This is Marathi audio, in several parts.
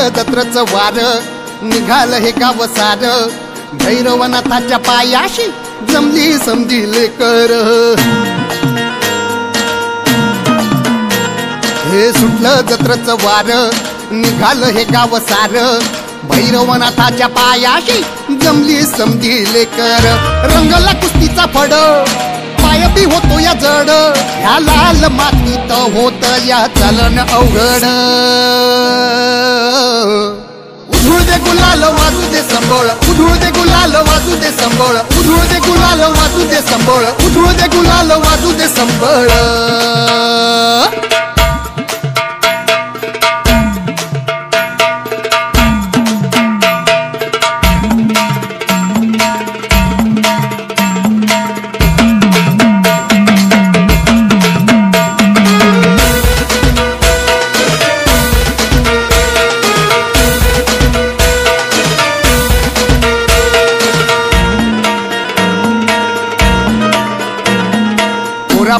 सुटलं जत्रच वार निघालं हे गाव सार भैरवनाथाच्या पायाशी जमली समजी लेकर हे सुटलं जत्रच वार निघालं हे गाव सार भैरवनाथाच्या पायाशी जमली समजी लेकर रंगला कुस्तीचा फड पाय बी होतो या जड ह्या लाल मातीत होत या चालन अवघड उधळू दे गुलाल वाजू दे संबळ उधळू दे गुलाल वाजू दे संबळ उधळू दे गुलाल वाजू दे संबळ उधळू दे गुलाल वाजू दे संबळ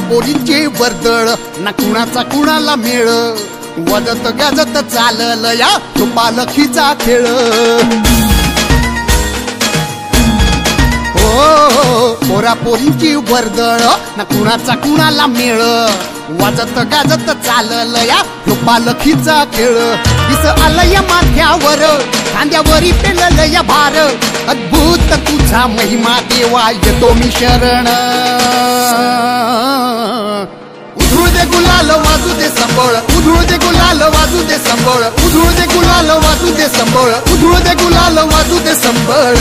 पोरींची वर्दळ ना कुणाचा कुणाला मेळ वदत गाजत चालल या पालखीचा खेळ हो पोरा पोरींची वर्दळ ना कुणाचा कुणाला मेळ वाजत गाजत चालल या पालखीचा खेळ दिस आलं या माथ्यावर खांद्यावरी पेलल या भार अद्भुत तुझा महिमा देवा येतो मी शरण उधळू दे गुलाल वाजू दे संबळ उधळू दे गुलाल वाजू दे संबळ उधळू दे गुलाल वाजू दे संबळ उधळू दे गुलाल वाजू दे संबळ